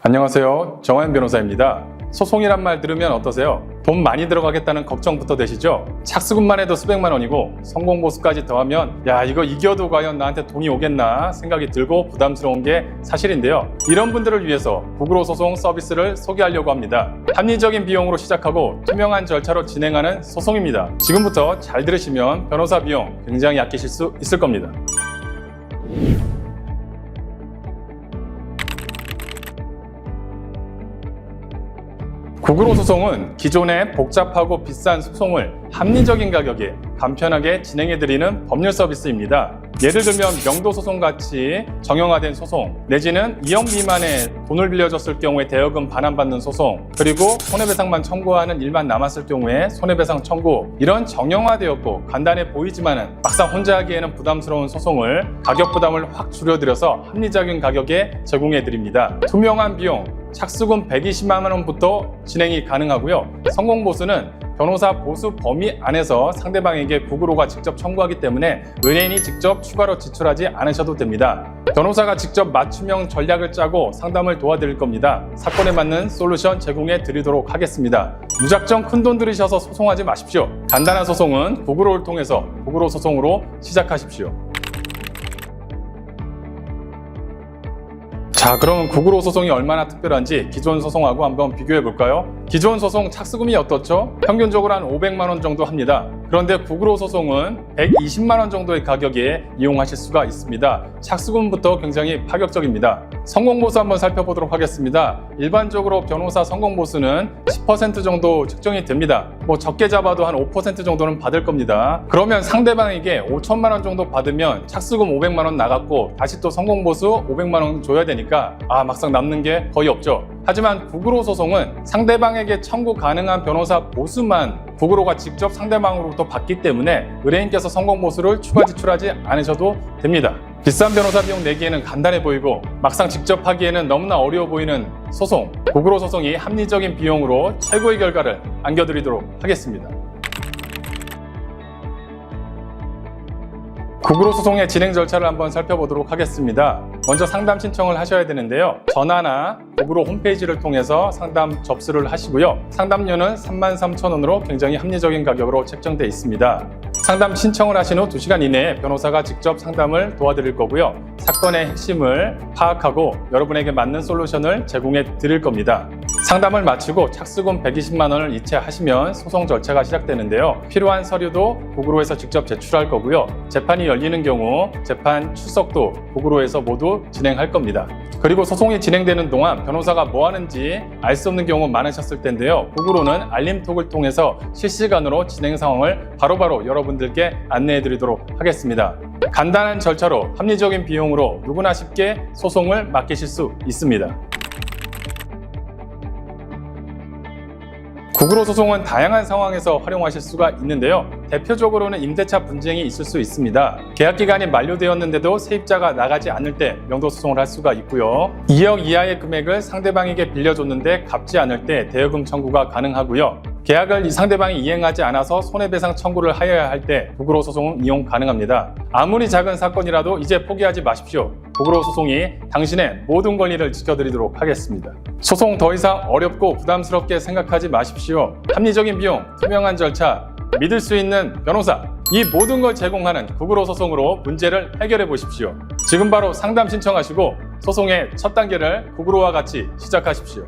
안녕하세요. 정화연 변호사입니다. 소송이란 말 들으면 어떠세요? 돈 많이 들어가겠다는 걱정부터 되시죠? 착수금만 해도 수백만 원이고 성공보수까지 더하면 야, 이거 이겨도 과연 나한테 돈이 오겠나 생각이 들고 부담스러운 게 사실인데요. 이런 분들을 위해서 구글호 소송 서비스를 소개하려고 합니다. 합리적인 비용으로 시작하고 투명한 절차로 진행하는 소송입니다. 지금부터 잘 들으시면 변호사 비용 굉장히 아끼실 수 있을 겁니다. 구글호 소송은 기존의 복잡하고 비싼 소송을 합리적인 가격에 간편하게 진행해드리는 법률 서비스입니다. 예를 들면 명도소송같이 정형화된 소송, 내지는 2억 미만의 돈을 빌려줬을 경우에 대여금 반환받는 소송, 그리고 손해배상만 청구하는 일만 남았을 경우에 손해배상 청구, 이런 정형화되었고 간단해 보이지만 막상 혼자 하기에는 부담스러운 소송을 가격 부담을 확 줄여드려서 합리적인 가격에 제공해드립니다. 투명한 비용, 착수금 120만 원부터 진행이 가능하고요. 성공보수는 변호사 보수 범위 안에서 상대방에게 구글호가 직접 청구하기 때문에 의뢰인이 직접 추가로 지출하지 않으셔도 됩니다. 변호사가 직접 맞춤형 전략을 짜고 상담을 도와드릴 겁니다. 사건에 맞는 솔루션 제공해 드리도록 하겠습니다. 무작정 큰돈 들이셔서 소송하지 마십시오. 간단한 소송은 구글호를 통해서 구글호 소송으로 시작하십시오. 자, 그럼 구글호 소송이 얼마나 특별한지 기존 소송하고 한번 비교해 볼까요? 기존 소송 착수금이 어떻죠? 평균적으로 한 500만 원 정도 합니다. 그런데 구글호 소송은 120만 원 정도의 가격에 이용하실 수가 있습니다. 착수금부터 굉장히 파격적입니다. 성공보수 한번 살펴보도록 하겠습니다. 일반적으로 변호사 성공보수는 10% 정도 책정이 됩니다. 적게 잡아도 한 5% 정도는 받을 겁니다. 그러면 상대방에게 5천만 원 정도 받으면 착수금 500만 원 나갔고 다시 또 성공보수 500만 원 줘야 되니까 막상 남는 게 거의 없죠. 하지만 구글호 소송은 상대방에게 청구 가능한 변호사 보수만 구글호가 직접 상대방으로부터 받기 때문에 의뢰인께서 성공보수를 추가 지출하지 않으셔도 됩니다. 비싼 변호사 비용 내기에는 간단해 보이고 막상 직접 하기에는 너무나 어려워 보이는 소송, 구글호 소송이 합리적인 비용으로 최고의 결과를 안겨드리도록 하겠습니다. 구글호 소송의 진행 절차를 한번 살펴보도록 하겠습니다. 먼저 상담 신청을 하셔야 되는데요. 전화나 구글호 홈페이지를 통해서 상담 접수를 하시고요. 상담료는 33,000원으로 굉장히 합리적인 가격으로 책정되어 있습니다. 상담 신청을 하신 후 2시간 이내에 변호사가 직접 상담을 도와드릴 거고요. 사건의 핵심을 파악하고 여러분에게 맞는 솔루션을 제공해 드릴 겁니다. 상담을 마치고 착수금 120만 원을 이체하시면 소송 절차가 시작되는데요. 필요한 서류도 구글호에서 직접 제출할 거고요. 재판이 열리는 경우 재판 출석도 구글호에서 모두 진행할 겁니다. 그리고 소송이 진행되는 동안 변호사가 뭐 하는지 알 수 없는 경우 많으셨을 텐데요. 구글호는 알림톡을 통해서 실시간으로 진행 상황을 바로바로 여러분들께 안내해 드리도록 하겠습니다. 간단한 절차로 합리적인 비용으로 누구나 쉽게 소송을 맡기실 수 있습니다. 구글호 소송은 다양한 상황에서 활용하실 수가 있는데요. 대표적으로는 임대차 분쟁이 있을 수 있습니다. 계약기간이 만료되었는데도 세입자가 나가지 않을 때 명도소송을 할 수가 있고요. 2억 이하의 금액을 상대방에게 빌려줬는데 갚지 않을 때 대여금 청구가 가능하고요. 계약을 상대방이 이행하지 않아서 손해배상 청구를 하여야 할 때 구글호 소송은 이용 가능합니다. 아무리 작은 사건이라도 이제 포기하지 마십시오. 구글호 소송이 당신의 모든 권리를 지켜드리도록 하겠습니다. 소송 더 이상 어렵고 부담스럽게 생각하지 마십시오. 합리적인 비용, 투명한 절차, 믿을 수 있는 변호사, 이 모든 걸 제공하는 구글호 소송으로 문제를 해결해 보십시오. 지금 바로 상담 신청하시고 소송의 첫 단계를 구글호와 같이 시작하십시오.